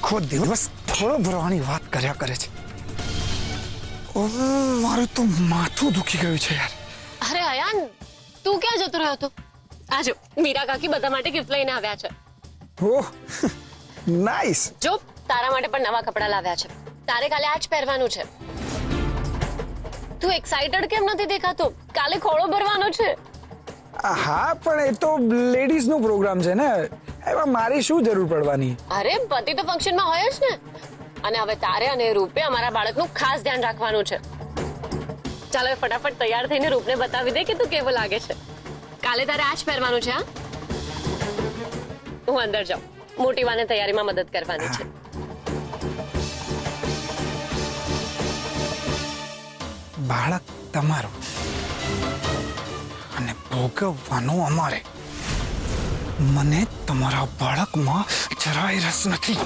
આખો દિવસ થોડો ભરવાની વાત કર્યા કરે છે. મારું તો માથું દુખી ગયું છે યાર. અરે અયાન, તું ક્યાં જતો રહ્યો હતો? આજો મીરા કાકી બધા માટે ગિફ્ટ લઈને આવ્યા છે. ઓહ નાઈસ. જો તારા માટે પણ નવા કપડાં લાવ્યા છે. તારે કાલે આ જ પહેરવાનું છે. તું એક્સાઇટેડ કેમ નથી દેખાતો? કાલે ખોળો ભરવાનો છે. હા પણ એ તો લેડીઝ નો પ્રોગ્રામ છે ને, એમાં મારી શું જરૂર પડવાની? અરે પતિ તો ફંક્શનમાં હોય જ ને. અને હવે તારે અને રૂપે અમારા બાળકનું ખાસ ધ્યાન રાખવાનું છે. ચાલો ફટાફટ તૈયાર થઈને રૂપને બતાવી દે કે તું કેવો લાગે છે. કાલે તારે આ જ પહેરવાનું છે. હા, હું અંદર જાઉં. મોટી વાને તૈયારીમાં મદદ કરવાની છે. બાળક તમારું અને ભોગવવાનું અમારે. મને તમારા બાળકમાં જરાય રસ નથી.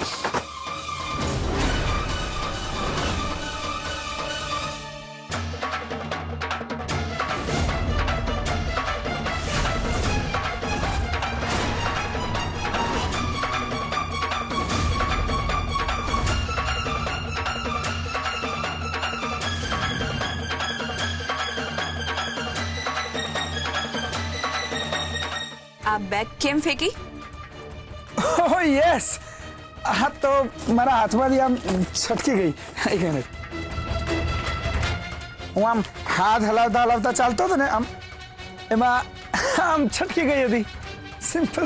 આ બેગ કેમ ફેંકી? ઓહ યસ, હા તો મારા હાથમાંથી આમ છટકી ગઈ. એક મિનિટ. હું આમ હાથ હલાવતા હલાવતા ચાલતો હતો ને, આમ એમાં આમ છટકી ગઈ હતી. સિમ્પલ.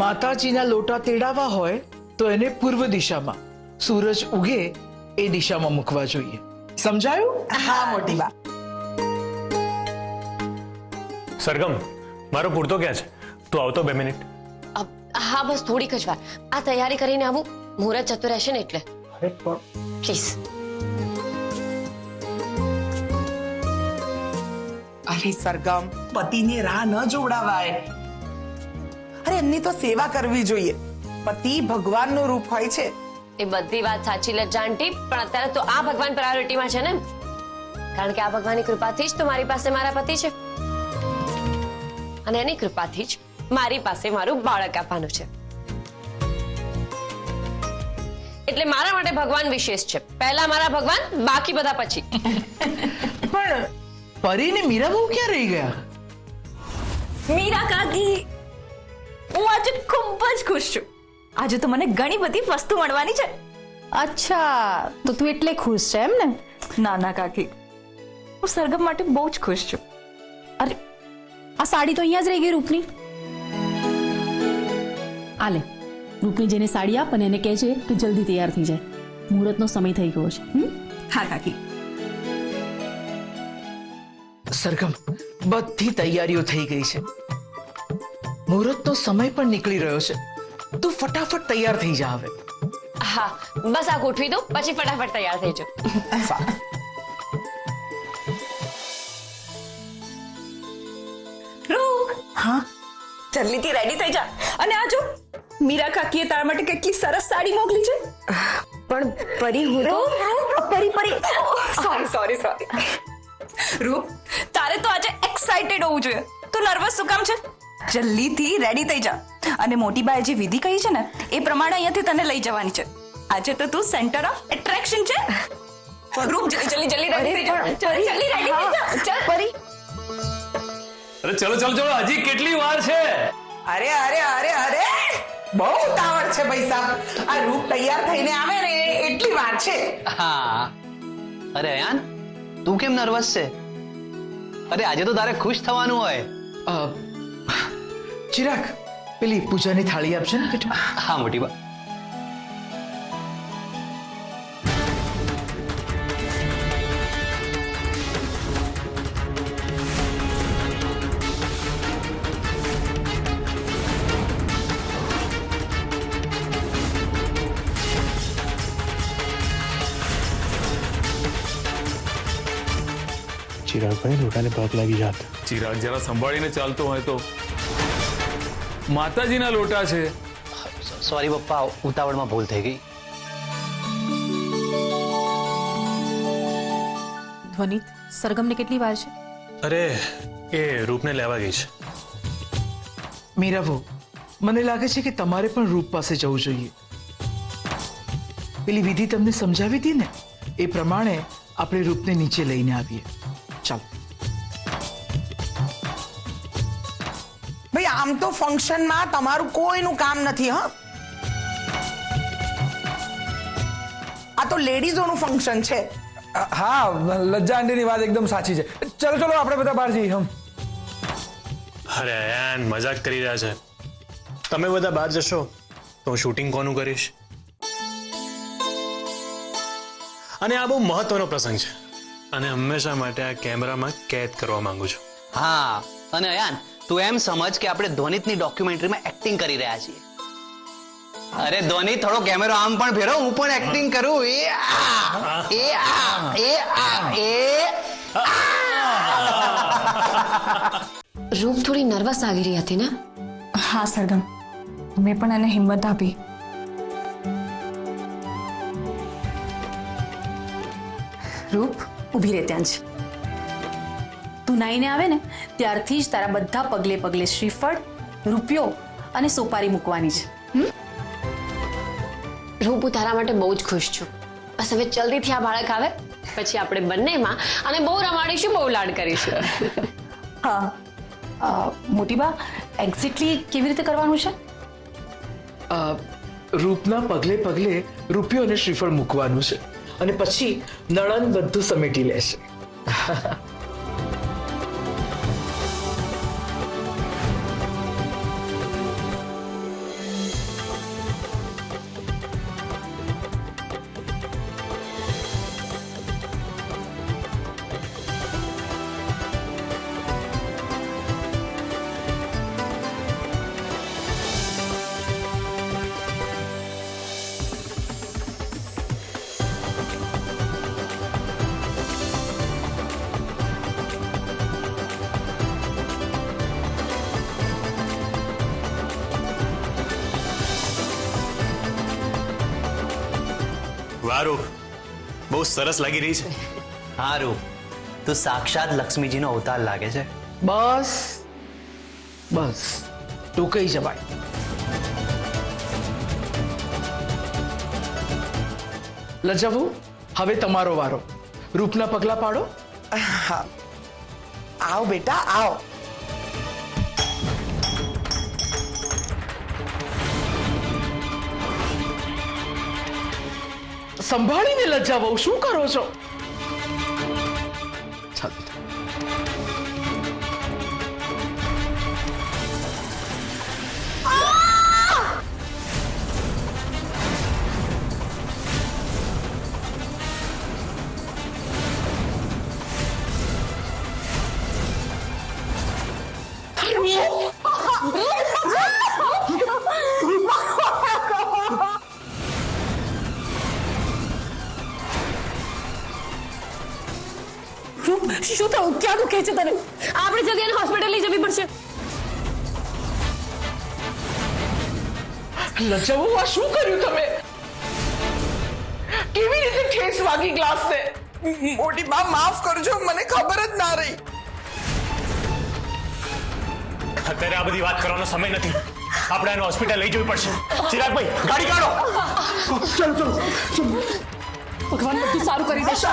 માતાજીના લોટા તેડાવા હોય તો એને પૂર્વ દિશામાં, સૂરજ ઉગે એ દિશામાં મૂકવા જોઈએ. સમજાયું? હા મોટી બા. સરગમ, મારો પૂરતો ક્યાં છે? તું આવતો 2 મિનિટ. હા બસ થોડીક જ વાર. આ તૈયારી કરીને આવું. મુહૂર્ત જતું રહેશે ને એટલે. અરે પણ પ્લીઝ. અરે સરગમ, પતિને રાહ ન જોવડાવાય. અરે એમની તો સેવા કરવી જોઈએ. પતિ ભગવાનનું રૂપ હોય છે. એ બધી વાત સાચી લજ્જા આંટી, પણ અત્યારે તો આ ભગવાન પ્રાયોરિટીમાં છે ને. કારણ કે આ ભગવાનની કૃપાથી જ તો મારી પાસે મારા પતિ છે, અને એની કૃપાથી જ મારી પાસે મારું બાળક આપવાનું છે. એટલે મારા માટે ભગવાન વિશેષ છે. પહેલા મારા ભગવાન, બાકી બધા પછી. પણ પરીને મીરા બહુ ક્યાં રહી ગયા? મીરા કાકી, હું આજે ખૂબ જ ખુશ છું. આજે તો મને ઘણી બધી વસ્તુ મળવાની છે. અચ્છા, તો તું એટલે ખુશ છે એમ ને? ના ના કાકી, હું સરગમ માટે બહુ જ ખુશ છું. અરે આ સાડી તો અહીંયા જ રહી ગઈ રૂપની. આલે, રૂપની જેને સાડી આપ અને એને કહેજે કે જલ્દી તૈયાર થઈ જાય. મુહૂર્તનો સમય થઈ ગયો છે. હા કાકી. સરગમ, બધી તૈયારીઓ થઈ ગઈ છે. મુહૂર્તનો સમય પણ નીકળી રહ્યો છે. તું ફટાફટ તૈયાર થઈ જા હવે. હા બસ આ ગોઠવી દો, પછી ફટાફટ તૈયાર થઈ જાઓ. રૂપ, હા, જલ્દીથી રેડી થઈ જા. અને આ જો, મીરા કાકીએ તારા માટે કેટલી સરસ સાડી મોકલી છે. પણ પરી, હું તો પરી સોરી રૂપ, તારે તો આજે એક્સાઇટેડ હોવું જોઈએ. તું નર્વસ શું કામ છે? જલ્દીથી રેડી થઈ જા. અને મોટી બાએ જે વિધિ કહી છે ને, એ પ્રમાણે અહીંયાથી તને લઈ જવાની છે. આજે તો તું સેન્ટર ઓફ એટ્રેક્શન છે. રૂપ, જલ્દી રેડી થઈ જા. જલ્દી રેડી થઈ જા. ચાલ પરી. અરે ચલો ચલો ચલો, હજી કેટલી વાર છે? અરે અરે અરે અરે, બહુ ઉતાવળ છે ભાઈ સાહેબ. આ રૂપ તૈયાર થઈને આવે ને એટલી વાર છે. હા. અરે અયાન, તું કેમ નર્વસ છે? અરે આજે તો તારે ખુશ થવાનું હોય. ચિરાગ, પેલી પૂજાની થાળી આપશે ને બેટા? હા મોટી બા. ચિરાગભાઈ, લોટાને પગ લાગી જાત. ચિરાગ જરા સંભાળીને ચાલતો હોય તો. માતાજીના લોટા છે. સોરી પપ્પા, ઉતાવળમાં ભૂલ થઈ ગઈ. ધ્વનિત, સરગમને કેટલી વાર છે? અરે એ રૂપને લેવા ગઈ છે. મીરા બહુ, મને લાગે છે કે તમારે પણ રૂપ પાસે જવું જોઈએ. પેલી વિધિ તમને સમજાવી હતી ને, એ પ્રમાણે આપણે રૂપને નીચે લઈને આવીએ. ચાલો. ભાઈ આમ તો ફંક્શનમાં તમારું કોઈનું કામ નથી. હા, આ તો લેડીઝોનું ફંક્શન છે. હા, લજ્જા આંટીની વાત એકદમ સાચી છે. ચલો ચલો આપણે બધા બહાર જઈએ. હમ. અરે અયાન મજાક કરી રહ્યા છે. તમે બધા બહાર જશો તો હું શૂટિંગ કોનું કરીશ? અને આ બહુ મહત્વનો પ્રસંગ છે અને હંમેશા માટે આ કેમેરામાં કેદ કરવા માંગુ છું. હા, અને અયાન તું એમ સમજ કે આપણે ધ્વનિતની ડોક્યુમેન્ટરીમાં એક્ટિંગ કરી રહ્યા છીએ. અરે ધ્વનિત, થોડો કેમેરો આમ પણ ફેરો, હું પણ એક્ટિંગ કરું. રૂપ થોડી નર્વસ લાગી રહી હતી ને? હા સરગમ, મેં પણ એને હિંમત આપી. રૂપ, ઊભી રહે ત્યાં જ. તું નાઈને આવે ને ત્યારથી જ તારા બધા પગલે પગલે શ્રીફળ, રૂપિયો અને સોપારી મૂકવાની છે. રૂપ, હું તારા માટે બહુ જ ખુશ છું. બસ હવે જલ્દીથી આ બાળક આવે પછી આપણે બંનેમાં અને બહુ રમાડીશું, બહુ લાડ કરીશું. હા, મોટી બા, એક્ઝેક્ટલી કેવી રીતે કરવાનું છે? રૂપના પગલે પગલે રૂપિયો અને શ્રીફળ મૂકવાનું છે અને પછી નણંદ બધું સમેટી લેશે. વાહ રૂપ, બહુ સરસ લાગી રહી છે. હા રૂપ, તું સાક્ષાત લક્ષ્મીજીનો અવતાર લાગે છે. બસ બસ, ટોકાઈ જવાય. લજાબુ, હવે તમારો વારો. રૂપના પગલા પાડો. હા, આવ બેટા આવ. સંભાળીને લજ્જા બહુ, શું કરો છો? ચાલો. શું થયું? ક્યાં દુખે છે તને? આપણે જલ્દી એને હોસ્પિટલ લઈ જવી પડશે. લજ્જા બહુ, આ શું કર્યું તમે? કેવી રીતે ઠેસ વાગી ગ્લાસને? મોટી બા માફ કરજો, મને ખબર જ ના રહી. અત્યારે આ બધી વાત કરવાનો સમય નથી. આપણે એને હોસ્પિટલ લઈ જવી પડશે. ચિરાગભાઈ, ગાડી કાઢો. ચલો ચલો. ભગવાન બધું સારું કરી દેશે.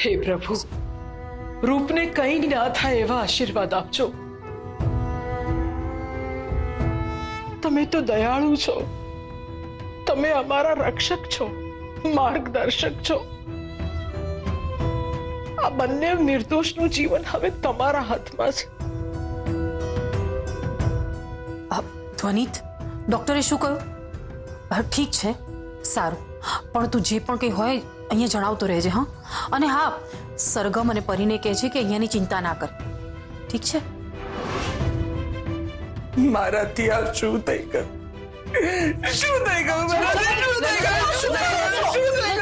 હે પ્રભુ, રૂપને કંઈ ના થાય એવા આશીર્વાદ આપજો. તમે તો દયાળુ છો, તમે અમારા રક્ષક છો, માર્ગદર્શક છો. આ બંને નિર્દોષનું જીવન હવે તમારા હાથમાં છે. ધ્વનિત, ડોક્ટરે શું કહ્યું? ઠીક છે, સારું, પણ તું જે પણ કંઈ હોય અહીંયા જણાવતો રહેજે. હા, અને હા, સરગમ અને પરીને કહે છે કે અહીંયાની ચિંતા ના કર. ઠીક છે? મારાથી આ શું થઈ ગયું? શું થઈ ગયું? મારાથી શું થઈ ગયું? શું થઈ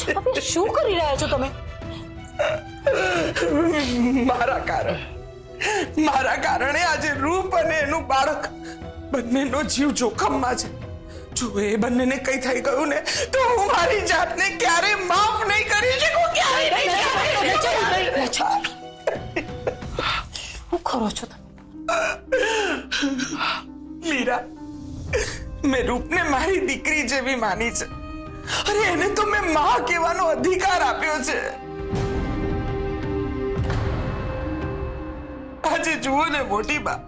ગયું? શું કરી રહ્યા છો તમે? મારા કારણ મારા કારણે આજે રૂપ અને એનું બાળક બંનેનો જીવ જોખમમાં છે. જો એ બંનેને કઈ થઈ ગયું ને તો હું મારી જાતને ક્યારે માફ નહીં કરી શકું. હું કરો છો તમે? મીરા, મેં રૂપને મારી દીકરી જેવી માની છે. અરે એને તો મેં માં કહેવાનો અધિકાર આપ્યો છે. આજે જુઓ ને મોટી બા,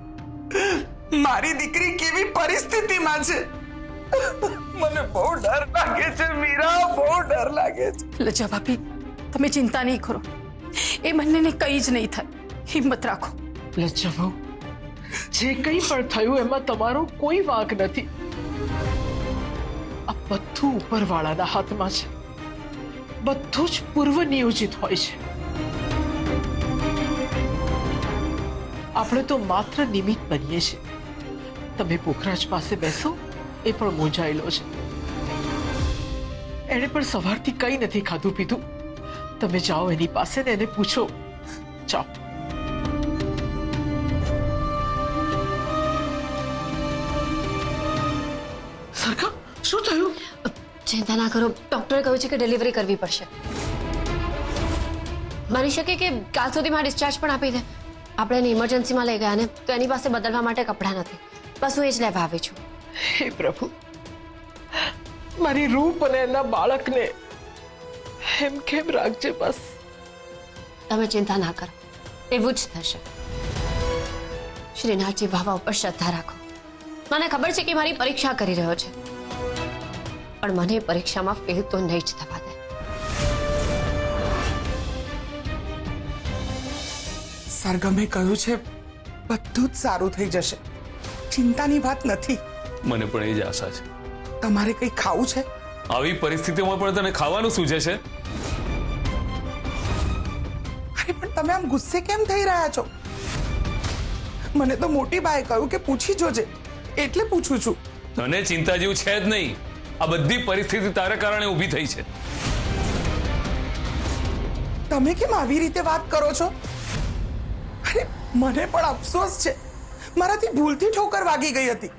મારી દીકરી કેવી પરિસ્થિતિમાં છે. મને બહુ ડર લાગે છે મીરા, બહુ ડર લાગે છે. લજા ભાભી, તમે ચિંતા નહીં કરો. એ બંનેને કંઈ જ નહીં થાય. હિંમત રાખો. લજ્જા બહુ, જે કંઈ પણ થયું એમાં તમારો કોઈ વાંક નથી. આ બધું ઉપરવાળાના હાથમાં છે. બધું જ પૂર્વ નિયોજિત હોય છે. આપણે તો માત્ર નિમિત્ત બનીએ છીએ. તમે પોખરાજ પાસે બેસો, એ પણ મૂંઝાયેલો છે. એણે પણ સવારથી કંઈ નથી ખાધું પીધું. તમે જાઓ એની પાસે ને એને પૂછો. જાઓ. સરખા, શું થયું? ચિંતા ના કરો, ડોક્ટરે કહ્યું છે કે ડિલિવરી કરવી પડશે. બની શકે કે કાલ સુધીમાં ડિસ્ચાર્જ પણ આપી દે. આપણે એને ઇમરજન્સીમાં લઈ ગયા ને તો એની પાસે બદલવા માટે કપડાં નથી. બસ હું એ જ લેવા આવી છું. હે પ્રભુ, મારી રૂપ અને એના બાળકને એમ કેમ રાખજે. બસ તમે ચિંતા ના કરો, એવું જ થશે. શ્રીનાથજી બાબા ઉપર શ્રદ્ધા રાખો. મને ખબર છે કે મારી પરીક્ષા કરી રહ્યો છે, પણ મને પરીક્ષામાં ફેલ તો નહીં જ થવા દે. સરગમે કહ્યું છે બધું જ સારું થઈ જશે. ચિંતાની વાત નથી. મને પણ એ જ આશા છે. તમારે કંઈ ખાવું છે? આવી પરિસ્થિતિમાં પણ તને ખાવાનું સૂઝે છે? અરે પણ તમે આમ ગુસ્સે કેમ થઈ રહ્યા છો? મને તો મોટી બાએ કહ્યું કે પૂછી જોજે, એટલે પૂછું છું. તને ચિંતા જેવું છે જ નહીં. આ બધી પરિસ્થિતિ તારા કારણે ઊભી થઈ છે. તમે કેમ આવી રીતે વાત કરો છો? અરે મને પણ અફસોસ છે, મારાથી ભૂલથી ઠોકર વાગી ગઈ હતી.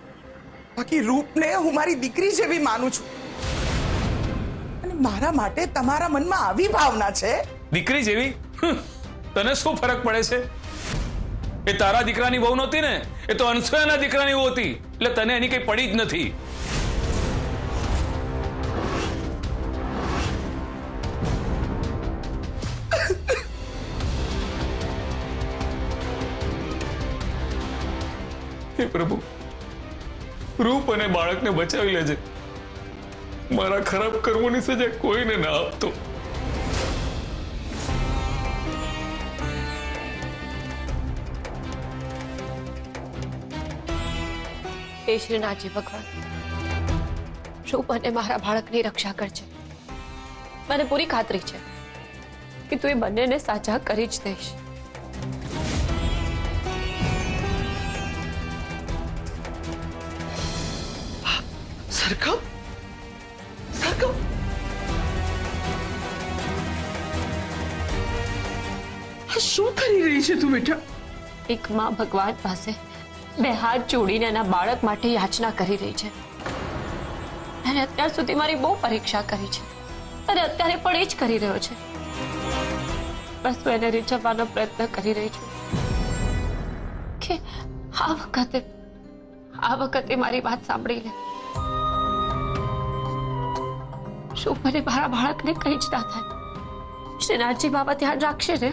બાકી રૂપને હું મારી દીકરી જેવી માનું છું. અને મારા માટે તમારા મનમાં આવી ભાવના છે? દીકરી જેવી? તને શું ફરક પડે છે? એ તારા દીકરાની વહુ નહોતી ને, એ તો અનસૂયાના દીકરાની વહુ હતી. એટલે તને એની કઈ પડી જ નથી. હે પ્રભુ, રૂપ અને બાળકને બચાવી લેજે. મારા ખરાબ કર્મોની સજા કોઈને ના આપતો. હે શ્રીનાથજી ભગવાન, રૂપ અને મારા બાળકની રક્ષા કરજે. મને પૂરી ખાતરી છે કે તું એ બંનેને સાજા કરી જ દઈશ. સરખમ, સરખમ, આ શું કરી રહી છે તું બેટા? એક માં ભગવાન પાસે બે હાથ જોડીને એના બાળક માટે યાચના કરી રહી છે. એને અત્યાર સુધી મારી બહુ પરીક્ષા કરી છે અને અત્યારે પણ એ જ કરી રહ્યો છે. બસ હું એને રીઝવવાનો પ્રયત્ન કરી રહી છું કે આ વખતે મારી વાત સાંભળી લે. શું મને મારા બાળકને કંઈ જ ના થાય? શ્રીનાથજી બાબા ધ્યાન રાખશે ને?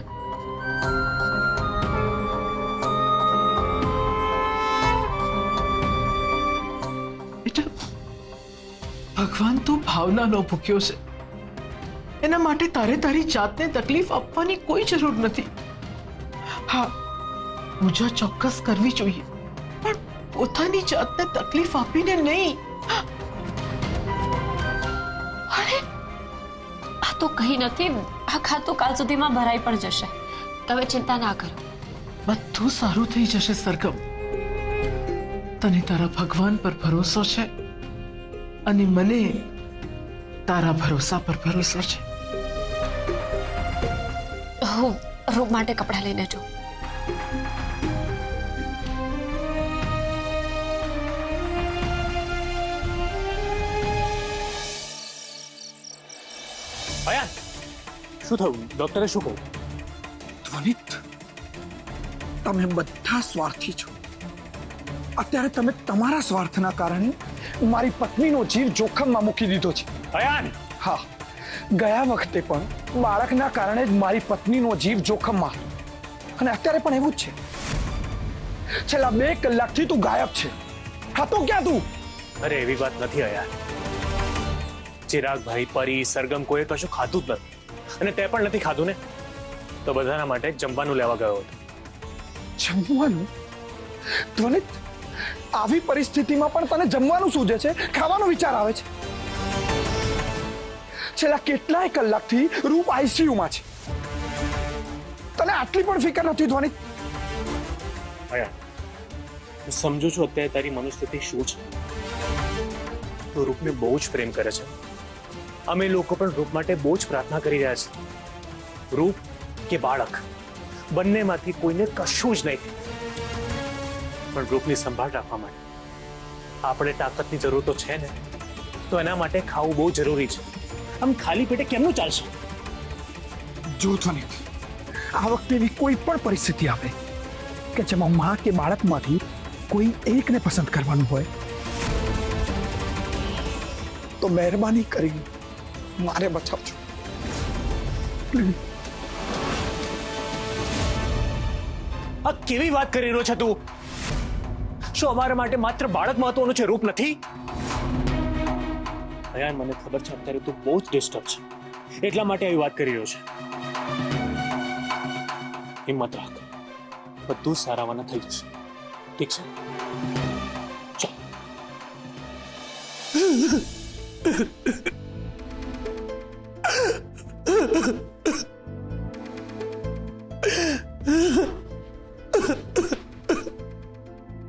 ભગવાન તું ભાવનાનો ભૂખ્યો છે. એના માટે તારે તારી જાતને તકલીફ આપવાની કોઈ જરૂર નથી. હા, પૂજા ચોક્કસ કરવી જોઈએ, પણ પોતાની જાતને તકલીફ આપીને નહીં. અરે આ તો કઈ નથી. આ ખાતું કાલ સુધીમાં ભરાઈ પણ જશે. તમે ચિંતા ના કરો. બધું સારું થઈ જશે સરગમ. તને તારા ભગવાન પર ભરોસો છે અને મને તારા ભરોસા પર ભરોસો છે. હું રૂપ માટે કપડાં લઈને જાઉં. અયાન શું થયું? ડોક્ટરે શું કહ્યું? ધ્વનિત, તમે બધા સ્વાર્થી છો. અત્યારે તમે તમારા સ્વાર્થના કારણે મારી પત્નીનો જીવ જોખમમાં મૂકી દીધો છે. અયાન હા, ગયા વખતે પણ બાળકના કારણે જ મારી પત્નીનો જીવ જોખમમાં હતો. અને અત્યારે પણ એવું જ છે. છેલ્લા 2 કલાકથી તું ગાયબ છે. હા તો ક્યાં તું? અરે એવી વાત નથી અયાન. ચિરાગભાઈ, પરી, સરગમ કોઈએ કશું ખાધું જ નથી. અને તે પણ નથી ખાધું ને, તો બધાના માટે જમવાનું લેવા ગયો હતો. જમવાનું? ધ્વનિત, આવી પરિસ્થિતિમાં પણ તને જમવાનું સૂજે છે, ખાવાનો વિચાર આવે છે? છેલ્લા કેટલાય કલાકથી રૂપ આઈસીયુમાં છે. તને આટલી પણ ફિકર નથી ધ્વનિત? અયાન, હું સમજુ છું અત્યારે તારી મનોસ્થિતિ શું છે. તું રૂપને બહુ જ પ્રેમ કરે છે. અમે લોકો પણ રૂપ માટે બહુ જ પ્રાર્થના કરી રહ્યા છીએ. રૂપ કે બાળક, બંનેમાંથી કોઈને કશું જ નહીં. પણ રૂપની સંભાળ રાખવા માટે આપણે તાકાતની જરૂર તો છે ને, તો એના માટે ખાવું બહુ જરૂરી છે. આમ ખાલી પેટે કેમનું ચાલશે? જો ધ્વનિત, આ વખતે એવી કોઈ પણ પરિસ્થિતિ આવે કે જેમાં માં કે બાળકમાંથી કોઈ એકને પસંદ કરવાનું હોય તો મહેરબાની કરીને મારે બચાવજો. આ કેવી વાત કરી રહ્યો છે તું? શું અમારા માટે માત્ર બાળક મહત્વનું છે, રૂપ નથી? અયાન, મને ખબર છે અત્યારે તું બહુ જ ડિસ્ટર્બ છે, એટલા માટે આવી વાત કરી રહ્યો છે. હિંમત રાખ, બધું સારાવાના થઈ જશે. ઠીક છે? ચાલ.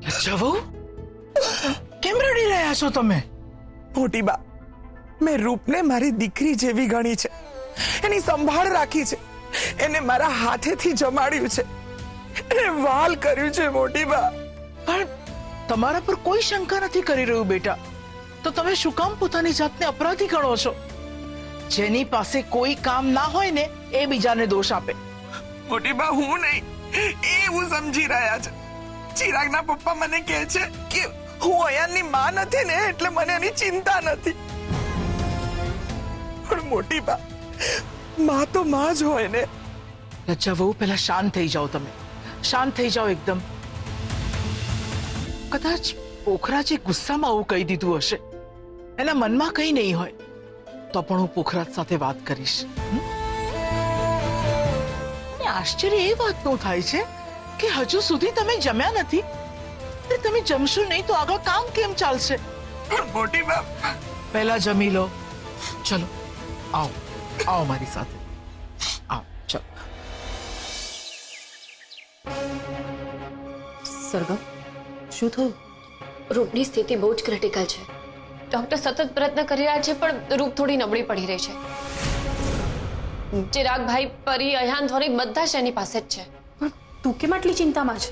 લચ્છા વહુ, કેમ રડી રહ્યા છો તમે? મોટી બા, મેં રૂપને મારી દીકરી જેવી ગણી છે. એની સંભાળ રાખી છે. એને મારા હાથેથી જમાડ્યું છે. એને વાલ કર્યું છે મોટી બા. પણ તમારા પર કોઈ શંકા નથી કરી રહ્યું બેટા. તો તમે શું કામ પોતાની જાતને અપરાધી ગણો છો? જેની પાસે કોઈ કામ ના હોય ને એ બીજાને દોષ આપે. મોટી બા, હું નહીં, એ હું સમજી રહ્યા છે. ચિરાગના પપ્પા મને કહે છે કે હું અયાનની માં નથી ને એટલે મને એની ચિંતા નથી. પણ મોટી બા, માં તો માં જ હોય ને. લચ્છા વહુ, પહેલા શાંત થઈ જાઓ. તમે શાંત થઈ જાઓ એકદમ. કદાચ પોખરાજે ગુસ્સામાં આવું કહી દીધું હશે. એના મનમાં કંઈ નહીં હોય તો પણ હું પોખરાજ સાથે વાત કરીશ. આશ્ચર્ય એ વાતનું થાય છે કે હજુ સુધી તમે જમ્યા નથી. તમે જમશો નહીં તો આગળ કામ કેમ ચાલશે? મોટી બા, પહેલા જમી લો. ચલો, આવો આવો મારી સાથે. આવો, ચલો. સરગમ, શું થયું? રૂપની સ્થિતિ બહુ જ ક્રિટિકલ છે. ડોક્ટર સતત પ્રયત્ન કરી રહ્યા છે પણ રૂપ થોડી નબળી પડી રહી છે. ચિરાગભાઈ, પરી, અયાન, ધ્વનિત બધા જ એની પાસે જ છે. પણ તું કેમ આટલી ચિંતામાં છે?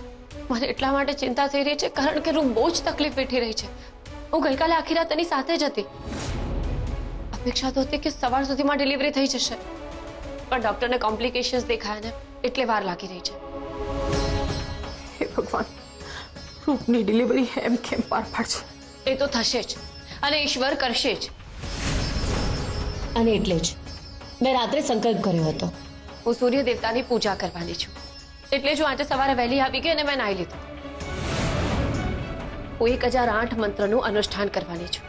મને એટલા માટે ચિંતા થઈ રહી છે કારણ કે રૂપ બહુ જ તકલીફ વેઠી રહી છે. હું ગઈકાલે આખી રાત એની સાથે જ હતી. અપેક્ષા તો હતી કે સવાર સુધીમાં ડિલિવરી થઈ જશે, પણ ડોક્ટરને કોમ્પ્લિકેશન્સ દેખાયા ને એટલે વાર લાગી રહી છે. હે ભગવાન, રૂપની ડિલિવરી એમ કેમ પાર પાડશે? એ તો થશે જ અને ઈશ્વર કરશે જ. અને એટલે જ મેં રાત્રે સંકલ્પ કર્યો હતો હું સૂર્ય દેવતાની પૂજા કરવાની છું. એટલે જ હું આજે સવારે વહેલી આવી ગઈ અને મેં નાહી લીધું. હું 1008 મંત્રનું અનુષ્ઠાન કરવાની છું.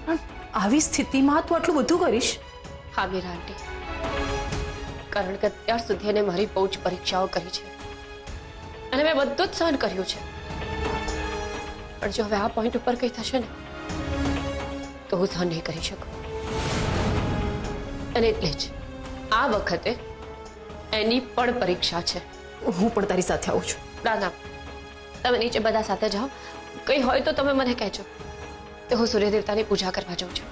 પણ આવી સ્થિતિમાં તું આટલું બધું કરીશ? હા મીરા આંટી, કારણ કે અત્યાર સુધી એને મારી બહુ જ પરીક્ષાઓ કરી છે અને મેં બધું જ સહન કર્યું છે. પણ જો હવે આ પોઈન્ટ ઉપર કંઈ થશે ને તો હું સહન નહીં કરી શકું. અને એટલે જ આ વખતે એની પણ પરીક્ષા છે. હું પણ તારી સાથે આવું છું. ના, તમે નીચે બધા સાથે જાઓ. કંઈ હોય તો તમે મને કહેજો. તો હું સૂર્ય દેવતાની પૂજા કરવા જાઉં છું.